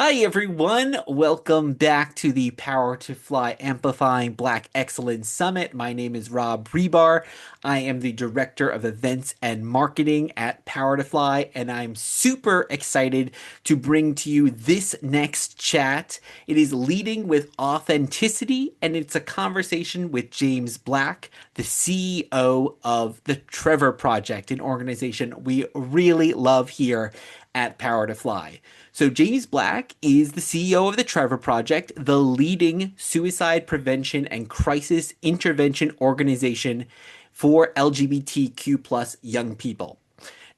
Hi, everyone. Welcome back to the Power to Fly Amplifying Black Excellence Summit. My name is Rob Rebar. I am the Director of Events and Marketing at Power to Fly, and I'm super excited to bring to you this next chat. It is Leading with Authenticity, and it's a conversation with Jaymes Black, the CEO of the Trevor Project, an organization we really love here at Power to Fly. So, Jaymes Black is the CEO of the Trevor Project, the leading suicide prevention and crisis intervention organization for LGBTQ plus young people.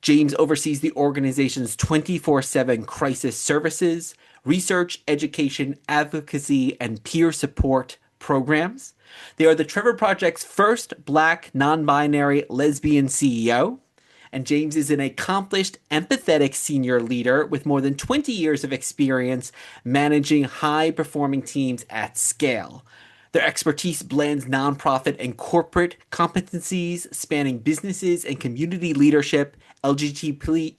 Jaymes oversees the organization's 24/7 crisis services, research, education, advocacy, and peer support programs. They are the Trevor Project's first Black non-binary lesbian CEO, and Jaymes is an accomplished, empathetic senior leader with more than 20 years of experience managing high performing teams at scale. Their expertise blends nonprofit and corporate competencies spanning businesses and community leadership, LGBTQ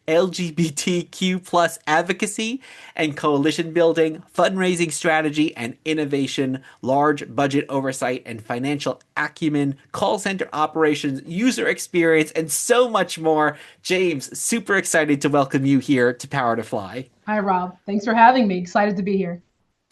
plus advocacy and coalition building, fundraising strategy and innovation, large budget oversight and financial acumen, call center operations, user experience, and so much more. Jaymes, super excited to welcome you here to Power to Fly. Hi, Rob. Thanks for having me. Excited to be here.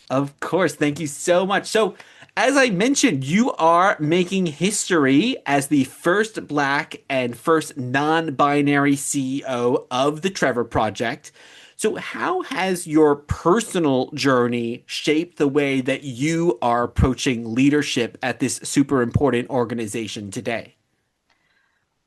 Of course. Thank you so much. So, as I mentioned, you are making history as the first Black and first non binary CEO of the Trevor Project. So, how has your personal journey shaped the way that you are approaching leadership at this super important organization today?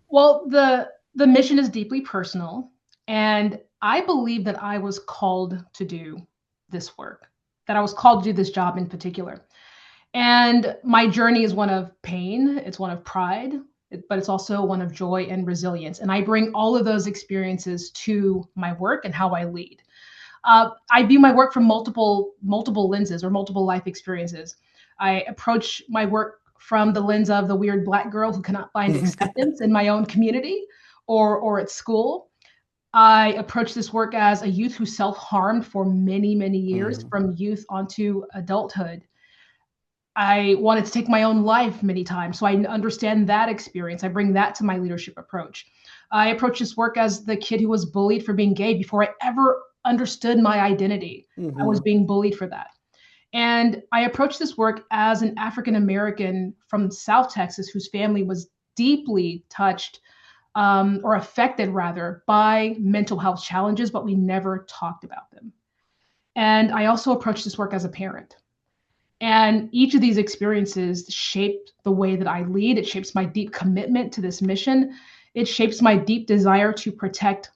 Well, the mission is deeply personal, and I believe that I was called to do this work, that I was called to do this job in particular. And my journey is one of pain, it's one of pride, but it's also one of joy and resilience. And I bring all of those experiences to my work and how I lead. I view my work from multiple lenses or multiple life experiences. I approach my work from the lens of the weird Black girl who cannot find acceptance in my own community or at school. I approach this work as a youth who self-harmed for many years, Mm. from youth onto adulthood. I wanted to take my own life many times, so I understand that experience. I bring that to my leadership approach. I approach this work as the kid who was bullied for being gay before I ever understood my identity. I was Mhm. being bullied for that. And I approach this work as an African American from South Texas whose family was deeply touched, or affected rather, by mental health challenges, but we never talked about them. And I also approach this work as a parent. And each of these experiences shaped the way that I lead. It shapes my deep commitment to this mission. It shapes my deep desire to protect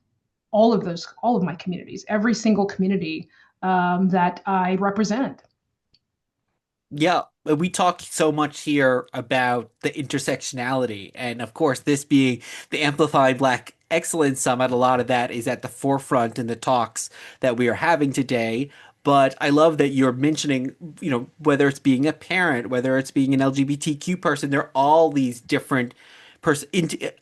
all of my communities, every single community that I represent. Yeah, we talk so much here about the intersectionality. And of course, this being the Amplified Black Excellence Summit, a lot of that is at the forefront in the talks that we are having today. But I love that you're mentioning, whether it's being a parent, whether it's being an LGBTQ person, there are all these different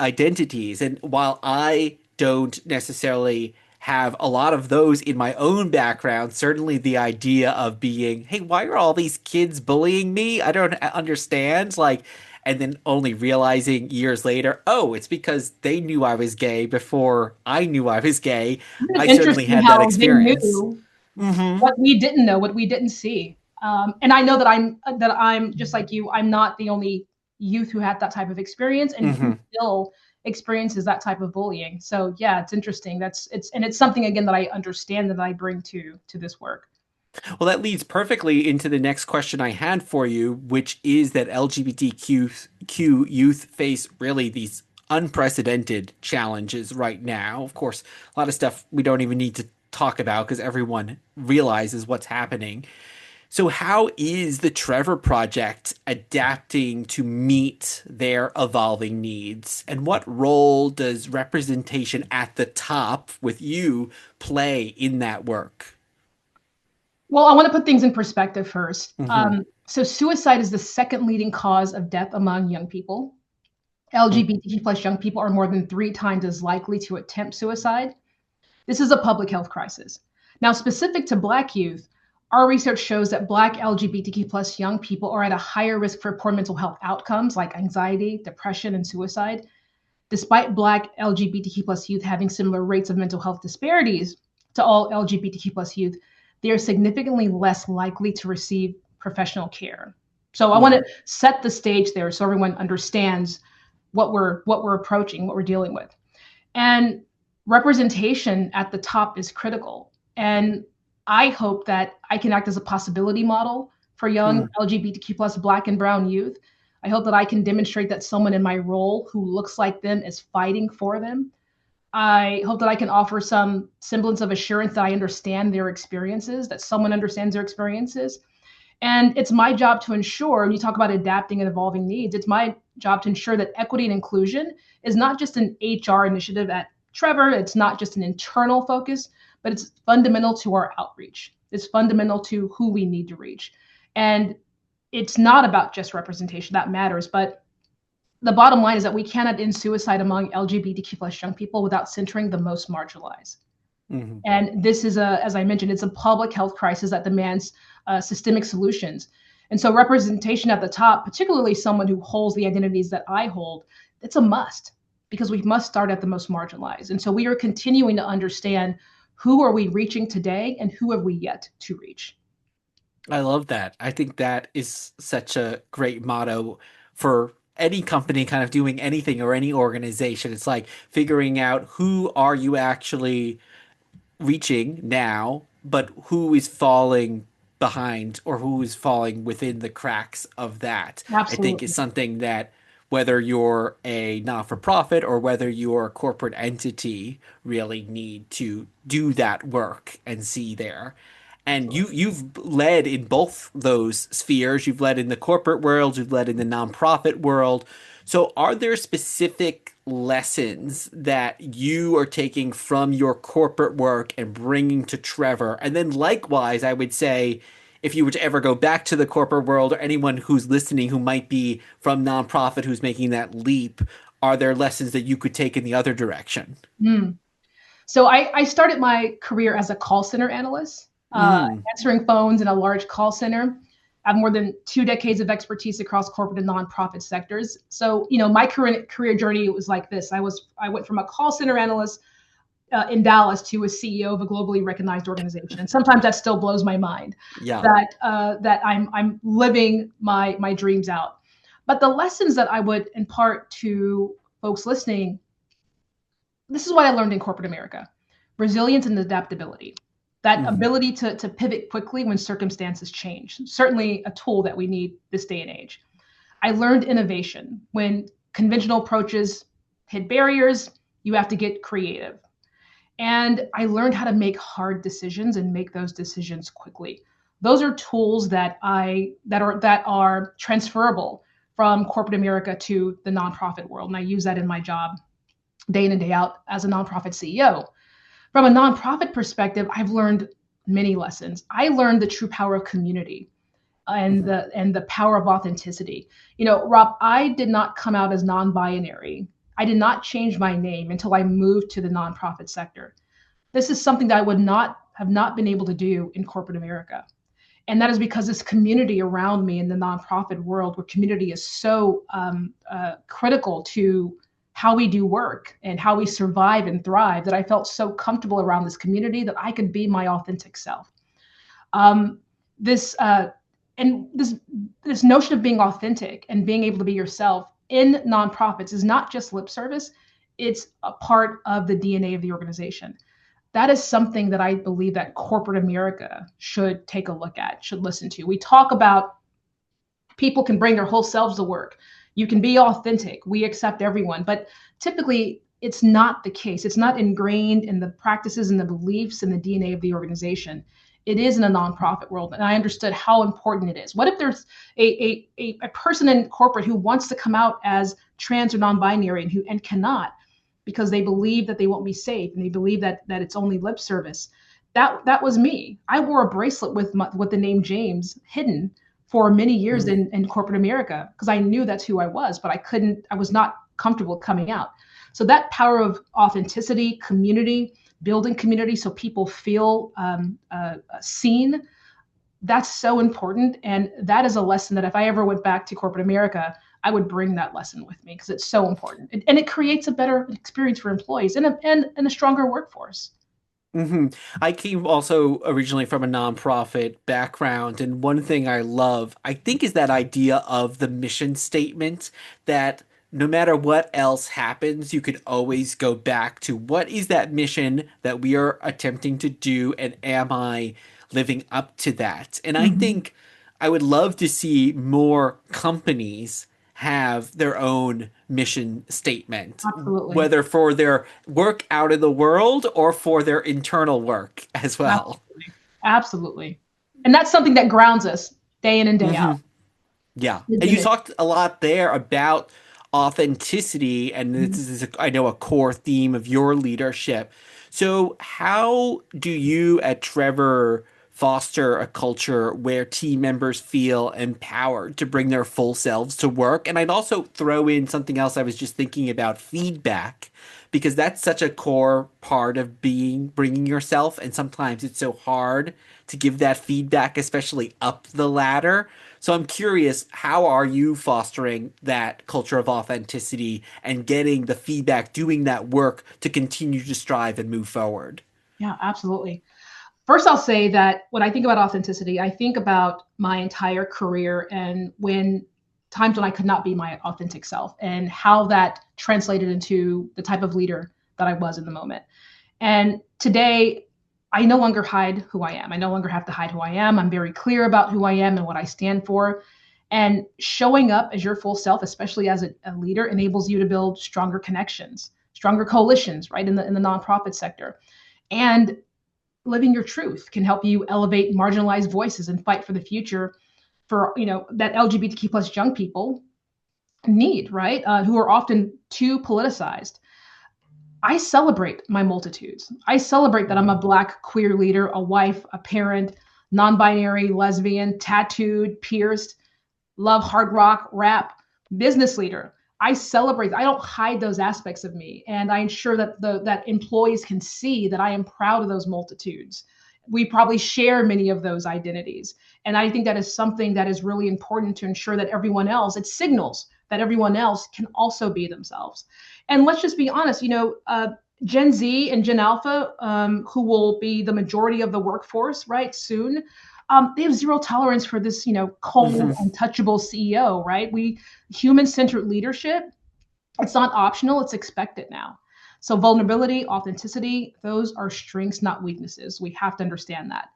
identities. And while I don't necessarily have a lot of those in my own background. Certainly, the idea of being, hey, why are all these kids bullying me? I don't understand. Like, and then only realizing years later, oh, it's because they knew I was gay before I knew I was gay. Isn't I it certainly interesting had that how they experience. knew Hmm. what we didn't know, what we didn't see? And I know that I'm just like you. I'm not the only youth who had that type of experience and who Hmm. still experiences that type of bullying. So yeah, it's interesting. It's something again that I understand that I bring to this work. Well, that leads perfectly into the next question I had for you, which is that LGBTQ youth face really these unprecedented challenges right now. Of course, a lot of stuff we don't even need to talk about because everyone realizes what's happening. So, how is the Trevor Project adapting to meet their evolving needs? And what role does representation at the top with you play in that work? Well, I want to put things in perspective first. Hmm. So suicide is the second leading cause of death among young people. LGBTQ plus young people are more than 3 times as likely to attempt suicide. This is a public health crisis. Now, specific to Black youth, our research shows that Black LGBTQ plus young people are at a higher risk for poor mental health outcomes like anxiety, depression, and suicide. Despite Black LGBTQ plus youth having similar rates of mental health disparities to all LGBTQ plus youth, they are significantly less likely to receive professional care. So I want to set the stage there so everyone understands what we're approaching, what we're dealing with. And representation at the top is critical. And I hope that I can act as a possibility model for young Mm. LGBTQ plus Black and Brown youth. I hope that I can demonstrate that someone in my role who looks like them is fighting for them. I hope that I can offer some semblance of assurance that I understand their experiences, that someone understands their experiences. And it's my job to ensure, when you talk about adapting and evolving needs, it's my job to ensure that equity and inclusion is not just an HR initiative at Trevor, it's not just an internal focus, but it's fundamental to our outreach. It's fundamental to who we need to reach. And it's not about just representation, that matters, but the bottom line is that we cannot end suicide among LGBTQ plus young people without centering the most marginalized. Mm-hmm. And this is as I mentioned, it's a public health crisis that demands systemic solutions. And so representation at the top, particularly someone who holds the identities that I hold, it's a must because we must start at the most marginalized. And so we are continuing to understand who are we reaching today and who have we yet to reach. I love that. I think that is such a great motto for any company kind of doing anything or any organization. It's like figuring out who are you actually reaching now, but who is falling behind or who is falling within the cracks of that, I think is Absolutely. something that whether you're a not-for-profit or whether you're a corporate entity really need to do that work and see there. And Absolutely. you've led in both those spheres. You've led in the corporate world, you've led in the nonprofit world. So are there specific lessons that you are taking from your corporate work and bringing to Trevor? And then likewise, I would say if you were to ever go back to the corporate world or anyone who's listening who might be from nonprofit who's making that leap, are there lessons that you could take in the other direction? Mm. So I started my career as a call center analyst, Mm, answering phones in a large call center. I have more than 2 decades of expertise across corporate and nonprofit sectors. So, my career journey was like this. I went from a call center analyst in Dallas to a CEO of a globally recognized organization, and sometimes that still blows my mind yeah. that I'm living my dreams out. But the lessons that I would impart to folks listening, this is what I learned in corporate America: resilience and adaptability. That Hmm. ability to pivot quickly when circumstances change. Certainly a tool that we need this day and age. I learned innovation. When conventional approaches hit barriers, you have to get creative. And I learned how to make hard decisions and make those decisions quickly. Those are tools that are transferable from corporate America to the nonprofit world. And I use that in my job day in and day out as a nonprofit CEO. From a nonprofit perspective, I've learned many lessons. I learned the true power of community and Hmm. the power of authenticity. Rob, I did not come out as non-binary. I did not change my name until I moved to the nonprofit sector. This is something that I would not have not been able to do in corporate America. And that is because this community around me in the nonprofit world, where community is so critical to how we do work and how we survive and thrive, that I felt so comfortable around this community that I could be my authentic self. Um, this and this notion of being authentic and being able to be yourself in nonprofits is not just lip service; it's a part of the DNA of the organization. That is something that I believe that corporate America should take a look at, should listen to. We talk about people can bring their whole selves to work. You can be authentic. We accept everyone. But typically, it's not the case. It's not ingrained in the practices and the beliefs and the DNA of the organization. It is in a nonprofit world. And I understood how important it is. What if there's a person in corporate who wants to come out as trans or non-binary and cannot, because they believe that they won't be safe and they believe that it's only lip service? That was me. I wore a bracelet with the name Jaymes hidden for many years Hmm. in corporate America because I knew that's who I was, but I was not comfortable coming out. So that power of authenticity, community, building community so people feel seen. That's so important. And that is a lesson that if I ever went back to corporate America, I would bring that lesson with me because it's so important. And it creates a better experience for employees and a stronger workforce. hmm I came also originally from a nonprofit background, and one thing I love, I think, is that idea of the mission statement that no matter what else happens, you could always go back to what is that mission that we are attempting to do, and am I living up to that? And I Mm-hmm. think I would love to see more companies have their own mission statement, Absolutely. whether for their work out in the world or for their internal work as well. Absolutely. Absolutely. And that's something that grounds us day in and day hmm out. Yeah. Is And the you mission. talked a lot there about authenticity, and this Mhm. is, I know, a core theme of your leadership. So, how do you at Trevor foster a culture where team members feel empowered to bring their full selves to work? And I'd also throw in something else I was just thinking about, feedback, because that's such a core part of bringing yourself. And sometimes it's so hard to give that feedback, especially up the ladder. So I'm curious, how are you fostering that culture of authenticity and getting the feedback, doing that work to continue to strive and move forward? Yeah, absolutely. First, I'll say that when I think about authenticity, I think about my entire career and when times when I could not be my authentic self and how that translated into the type of leader that I was in the moment. And today, I no longer hide who I am. I no longer have to hide who I am. I'm very clear about who I am and what I stand for. And showing up as your full self, especially as a leader, enables you to build stronger connections, stronger coalitions, right, in the nonprofit sector. And living your truth can help you elevate marginalized voices and fight for the future for that LGBTQ plus young people need, right, who are often too politicized. I celebrate my multitudes. I celebrate that I'm a Mhm. Black queer leader, a wife, a parent, non-binary, lesbian, tattooed, pierced, love hard rock, rap, business leader. I celebrate. I don't hide those aspects of me, and I ensure that that employees can see that I am proud of those multitudes. We probably share many of those identities, and I think that is something that is really important to ensure that everyone else. It signals that everyone else can also be themselves. And let's just be honest. Gen Z and Gen Alpha, who will be the majority of the workforce, right, soon, they have zero tolerance for this, cold, Mhm. untouchable CEO, right? We human-centered leadership, it's not optional, it's expected now. So vulnerability, authenticity, those are strengths, not weaknesses. We have to understand that.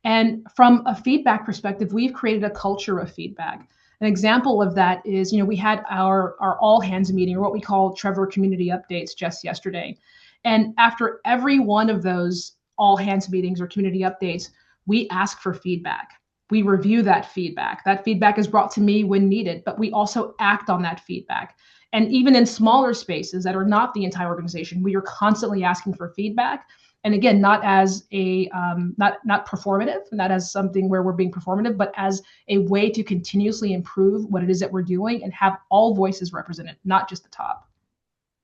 And from a feedback perspective, we've created a culture of feedback. An example of that is, we had our all hands meeting, or what we call Trevor community updates, just yesterday. And after every one of those all hands meetings or community updates, we ask for feedback. We review that feedback. That feedback is brought to me when needed, but we also act on that feedback. And even in smaller spaces that are not the entire organization, we are constantly asking for feedback. And again, not as a not performative, not as something where we're being performative, but as a way to continuously improve what it is that we're doing and have all voices represented, not just the top.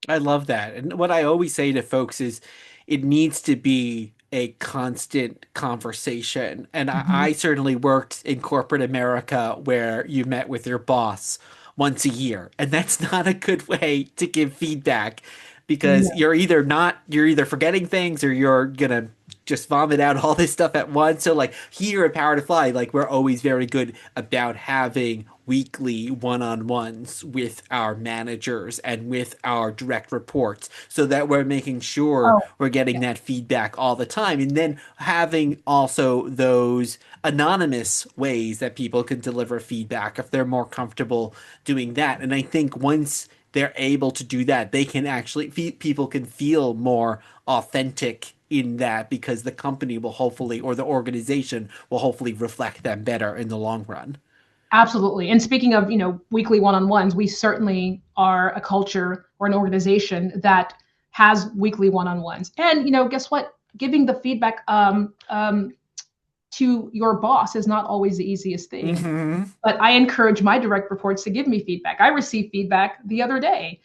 I love that. And what I always say to folks is it needs to be a constant conversation. And Mm-hmm. I certainly worked in corporate America where you met with your boss once a year. And that's not a good way to give feedback because No. you're either forgetting things or you're gonna just vomit out all this stuff at once. So like here at Power to Fly, like we're always very good about having weekly one-on-ones with our managers and with our direct reports so that we're making sure Oh, we're getting yeah. that feedback all the time, and then having also those anonymous ways that people can deliver feedback if they're more comfortable doing that. And I think once they're able to do that, they can actually people can feel more authentic in that because the company will hopefully, or the organization will hopefully reflect them better in the long run. Absolutely. And speaking of, weekly one-on-ones, we certainly are a culture or an organization that has weekly one-on-ones. And, guess what? Giving the feedback to your boss is not always the easiest thing. hmm But I encourage my direct reports to give me feedback. I received feedback the other day,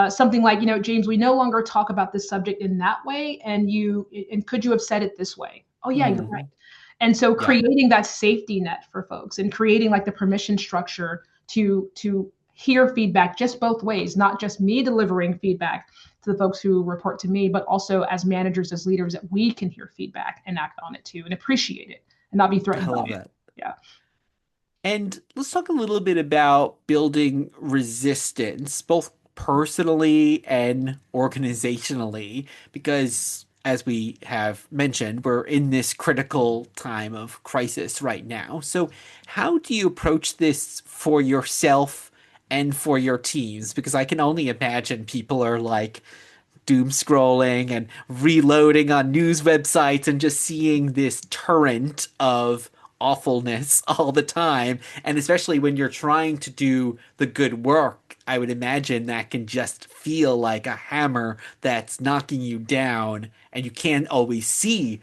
something like, Jaymes, we no longer talk about this subject in that way, and could you have said it this way? Oh yeah, you're right. Hmm. And so Yeah. creating that safety net for folks and creating like the permission structure to hear feedback just both ways, not just me delivering feedback to the folks who report to me, but also as managers, as leaders, that we can hear feedback and act on it too and appreciate it and not be I threatened by love it. that. Yeah. And let's talk a little bit about building resistance, both personally and organizationally, because as we have mentioned, we're in this critical time of crisis right now. So, how do you approach this for yourself and for your teams? Because I can only imagine people are like, doom scrolling and reloading on news websites and just seeing this torrent of awfulness all the time. And especially when you're trying to do the good work, I would imagine that can just feel like a hammer that's knocking you down and you can't always see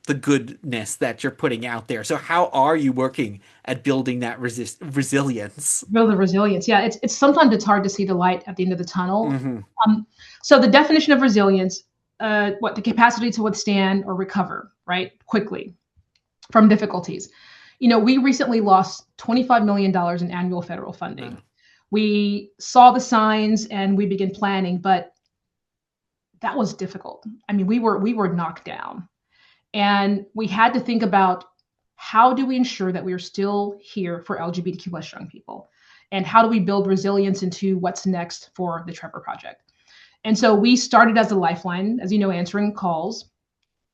the goodness that you're putting out there. So how are you working at building that resilience? Build the resilience. Yeah, it's sometimes it's hard to see the light at the end of the tunnel. Hmm. Um, so the definition of resilience, what the capacity to withstand or recover, right, quickly from difficulties. We recently lost $25 million in annual federal funding. Wow. We saw the signs and we began planning, but that was difficult. I mean, we were knocked down, and we had to think about how do we ensure that we are still here for LGBTQ plus young people, and how do we build resilience into what's next for the Trevor Project. And so we started as a lifeline, as you know, answering calls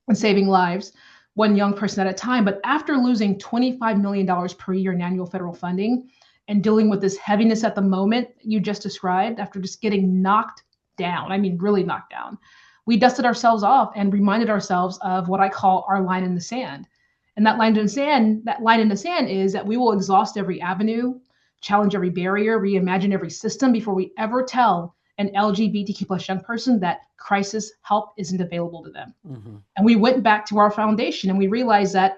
and saving lives, one young person at a time. But after losing $25 million per year in annual federal funding and dealing with this heaviness at the moment you just described, after just getting knocked down, I mean, really knocked down, we dusted ourselves off and reminded ourselves of what I call our line in the sand. And that line in the sand is that we will exhaust every avenue, challenge every barrier, reimagine every system before we ever tell an LGBTQ plus young person that crisis help isn't available to them. Hmm. And we went back to our foundation and we realized that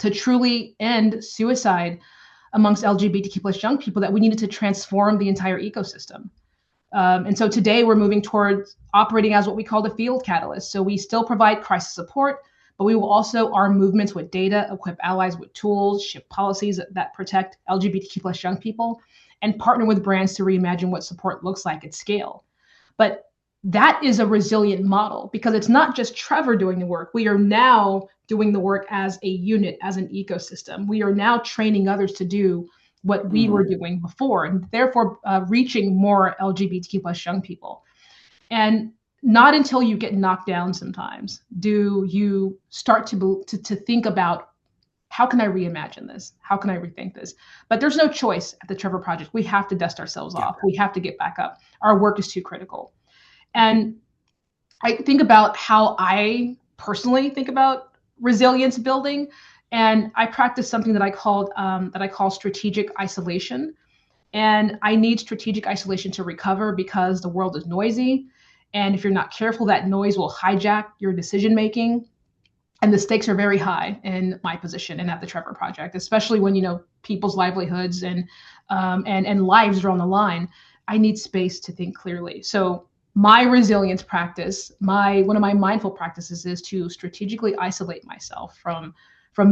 to truly end suicide amongst LGBTQ plus young people, that we needed to transform the entire ecosystem. And so today we're moving towards operating as what we call the field catalyst. So we still provide crisis support, but we will also arm movements with data, equip allies with tools, ship policies that protect LGBTQ plus young people, and partner with brands to reimagine what support looks like at scale. But that is a resilient model because it's not just Trevor doing the work. We are now doing the work as a unit, as an ecosystem. We are now training others to do what we were Hmm. doing before, and therefore reaching more LGBTQ plus young people. And not until you get knocked down sometimes do you start to think about, how can I reimagine this? How can I rethink this? But there's no choice at the Trevor Project. We have to dust ourselves Yeah. off. We have to get back up. Our work is too critical. And I think about how I personally think about resilience building, and I practice something that I call strategic isolation. And I need strategic isolation to recover because the world is noisy, and if you're not careful, that noise will hijack your decision making. And the stakes are very high in my position and at the Trevor Project, especially when people's livelihoods and lives are on the line. I need space to think clearly. So my resilience practice, my one of my mindful practices, is to strategically isolate myself from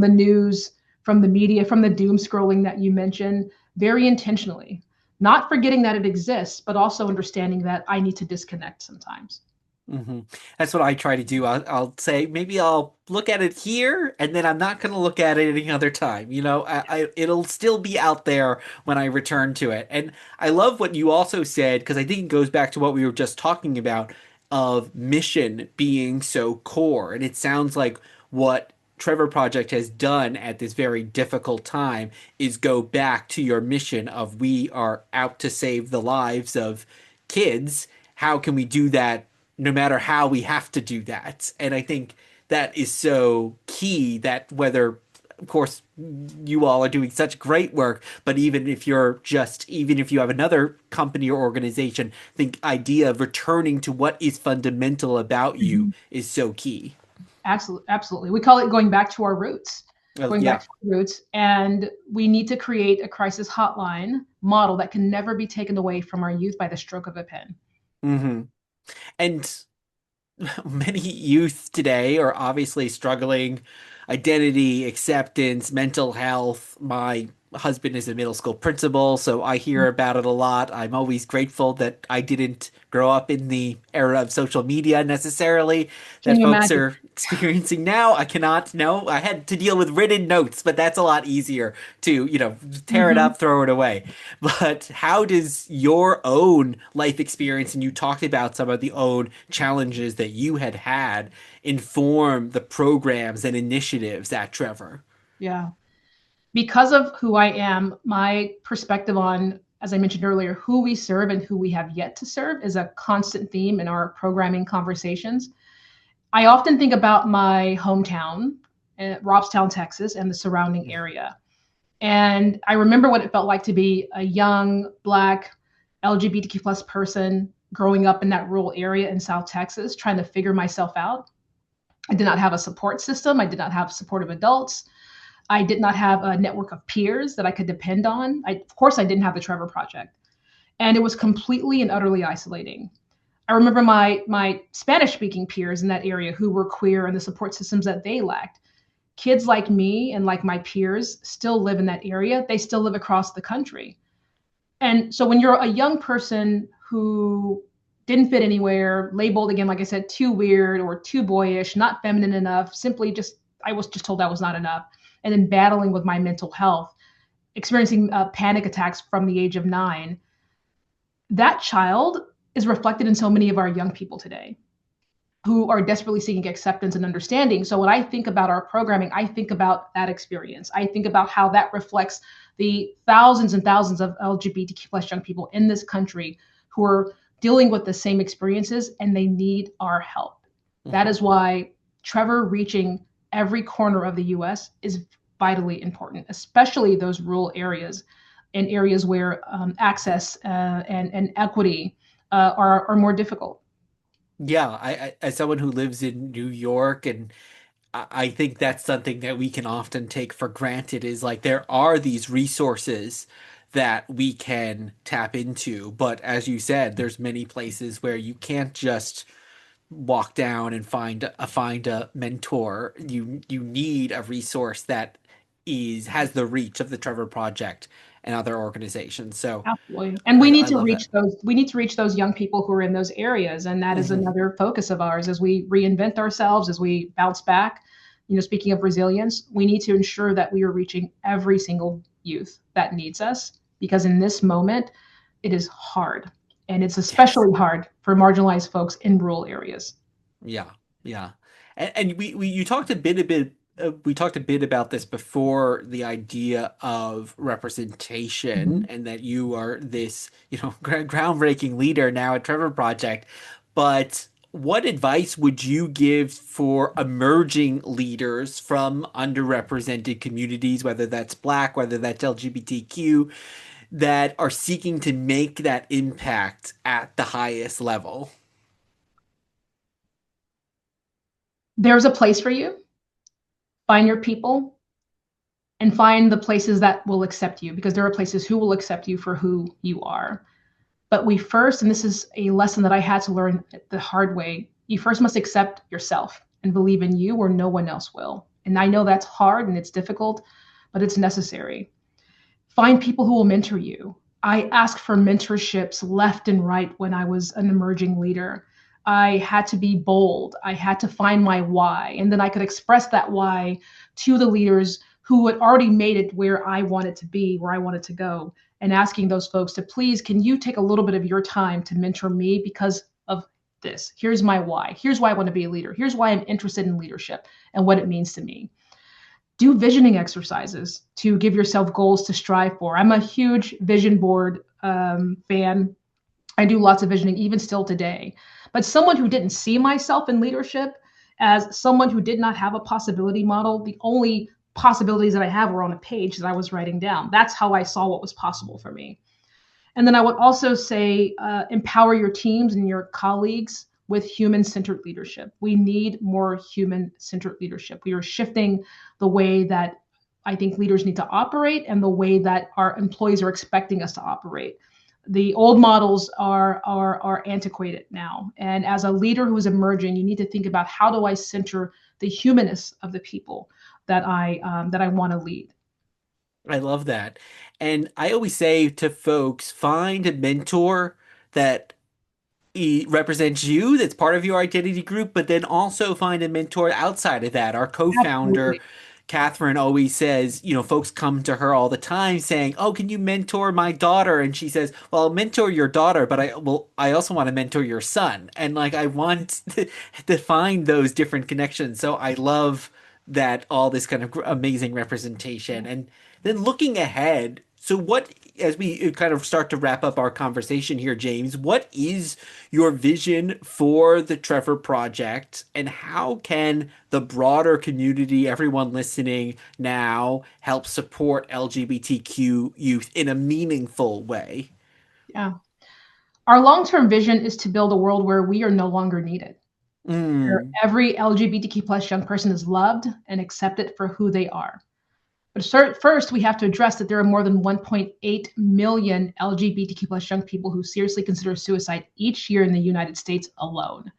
the news, from the media, from the doom scrolling that you mentioned, very intentionally. Not forgetting that it exists, but also understanding that I need to disconnect sometimes. Hmm. That's what I try to do. I'll say maybe I'll look at it here, and then I'm not going to look at it any other time. It'll still be out there when I return to it. And I love what you also said because I think it goes back to what we were just talking about of mission being so core. And it sounds like what Trevor Project has done at this very difficult time is go back to your mission of we are out to save the lives of kids. How can we do that no matter how we have to do that? And I think that is so key that whether, of course, you all are doing such great work, but even if you have another company or organization, I think idea of returning to what is fundamental about you Mhm. is so key. Absolutely, absolutely. We call it going back to our roots, Well, going back yeah. to our roots. And we need to create a crisis hotline model that can never be taken away from our youth by the stroke of a pen. Hmm. And many youth today are obviously struggling identity, acceptance, mental health. My husband is a middle school principal, so I hear about it a lot. I'm always grateful that I didn't grow up in the era of social media necessarily Can that you folks imagine? are experiencing now. I cannot, no, I had to deal with written notes, but that's a lot easier to, tear it Hmm. up, throw it away. But how does your own life experience, and you talked about some of the own challenges that you had, inform the programs and initiatives at Trevor? Yeah. Because of who I am, my perspective on, as I mentioned earlier, who we serve and who we have yet to serve is a constant theme in our programming conversations. I often think about my hometown, Robstown, Texas, and the surrounding area. And I remember what it felt like to be a young Black LGBTQ plus person growing up in that rural area in South Texas, trying to figure myself out. I did not have a support system. I did not have supportive adults. I did not have a network of peers that I could depend on. Of course, I didn't have the Trevor Project, and it was completely and utterly isolating. I remember my Spanish speaking peers in that area who were queer and the support systems that they lacked. Kids like me and like my peers still live in that area. They still live across the country. And so when you're a young person who didn't fit anywhere, labeled again, like I said, too weird or too boyish, not feminine enough, simply just, I was just told I was not enough. And then battling with my mental health, experiencing panic attacks from the age of 9, that child is reflected in so many of our young people today who are desperately seeking acceptance and understanding. So when I think about our programming, I think about that experience. I think about how that reflects the thousands and thousands of LGBTQ plus young people in this country who are dealing with the same experiences and they need our help. That Mhm. is why Trevor reaching every corner of the US is vitally important, especially those rural areas and areas where access and equity are more difficult. Yeah, as someone who lives in New York, and I think that's something that we can often take for granted is like there are these resources that we can tap into, but as you said, there's many places where you can't just walk down and find a mentor. You need a resource that is has the reach of the Trevor Project and other organizations. So Absolutely. And I love that. we need to reach those young people who are in those areas. And that is Hmm. another focus of ours as we reinvent ourselves, as we bounce back. Speaking of resilience, we need to ensure that we are reaching every single youth that needs us because in this moment, it is hard. And it's Yes. especially hard for marginalized folks in rural areas. Yeah, yeah, and we you talked a bit. We talked a bit about this before, the idea of representation, Mhm. and that you are this, groundbreaking leader now at Trevor Project. But what advice would you give for emerging leaders from underrepresented communities, whether that's Black, whether that's LGBTQ, that are seeking to make that impact at the highest level? There's a place for you. Find your people and find the places that will accept you because there are places who will accept you for who you are. But we first, and this is a lesson that I had to learn the hard way, you first must accept yourself and believe in you or no one else will. And I know that's hard and it's difficult, but it's necessary. Find people who will mentor you. I asked for mentorships left and right when I was an emerging leader. I had to be bold. I had to find my why. And then I could express that why to the leaders who had already made it where I wanted to be, where I wanted to go, and asking those folks to please, can you take a little bit of your time to mentor me because of this? Here's my why. Here's why I want to be a leader. Here's why I'm interested in leadership and what it means to me. Do visioning exercises to give yourself goals to strive for. I'm a huge vision board fan. I do lots of visioning, even still today. But someone who didn't see myself in leadership as someone who did not have a possibility model, the only possibilities that I have were on a page that I was writing down. That's how I saw what was possible for me. And then I would also say empower your teams and your colleagues with human centered leadership. We need more human centered leadership. We are shifting the way that I think leaders need to operate and the way that our employees are expecting us to operate. The old models are antiquated now. And as a leader who is emerging, you need to think about, how do I center the humanness of the people that I want to lead. I love that. And I always say to folks, find a mentor that represents you, that's part of your identity group, but then also find a mentor outside of that. Our co-founder, Absolutely. Catherine, always says, folks come to her all the time saying, "Oh, can you mentor my daughter?" And she says, "Well, I'll mentor your daughter, but I also want to mentor your son." And like, I want to find those different connections. So I love that all this kind of amazing representation. And then looking ahead, so what, as we kind of start to wrap up our conversation here, Jaymes, what is your vision for the Trevor Project, and how can the broader community, everyone listening now, help support LGBTQ youth in a meaningful way? Yeah. Our long-term vision is to build a world where we are no longer needed, where Mm, every LGBTQ plus young person is loved and accepted for who they are. But first, we have to address that there are more than 1.8 million LGBTQ plus young people who seriously consider suicide each year in the United States alone.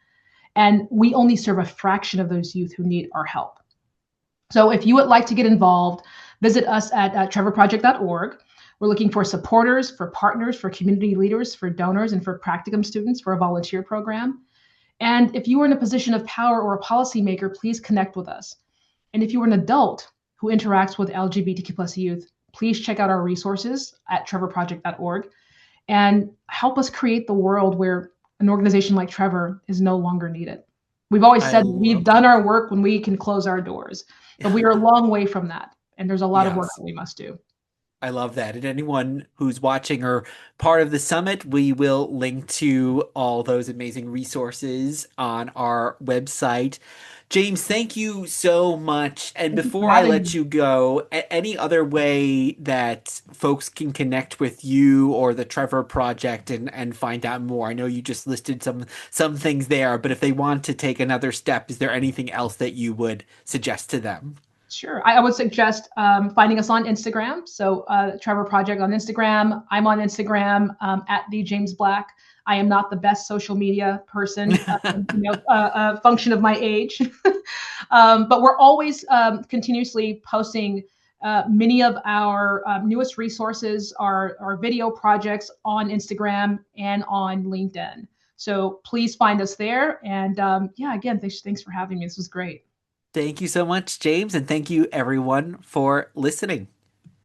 And we only serve a fraction of those youth who need our help. So if you would like to get involved, visit us at trevorproject.org. We're looking for supporters, for partners, for community leaders, for donors, and for practicum students for a volunteer program. And if you are in a position of power or a policymaker, please connect with us. And if you are an adult who interacts with LGBTQ plus youth, please check out our resources at trevorproject.org and help us create the world where an organization like Trevor is no longer needed. We've always I said we've love done that. our work when we can close our doors, but we are a long way from that. And there's a lot of work Yes. that we must do. I love that. And anyone who's watching or part of the summit, we will link to all those amazing resources on our website. Jaymes, thank you so much. And Thank you for before I having let me. you go, any other way that folks can connect with you or the Trevor Project and find out more? I know you just listed some things there, but if they want to take another step, is there anything else that you would suggest to them? Sure. I would suggest finding us on Instagram. So Trevor Project on Instagram. I'm on Instagram at the Jaymes Black. I am not the best social media person, function of my age. But we're always continuously posting many of our newest resources, our video projects on Instagram and on LinkedIn. So please find us there. And yeah, again, thanks for having me. This was great. Thank you so much, Jaymes, and thank you everyone for listening.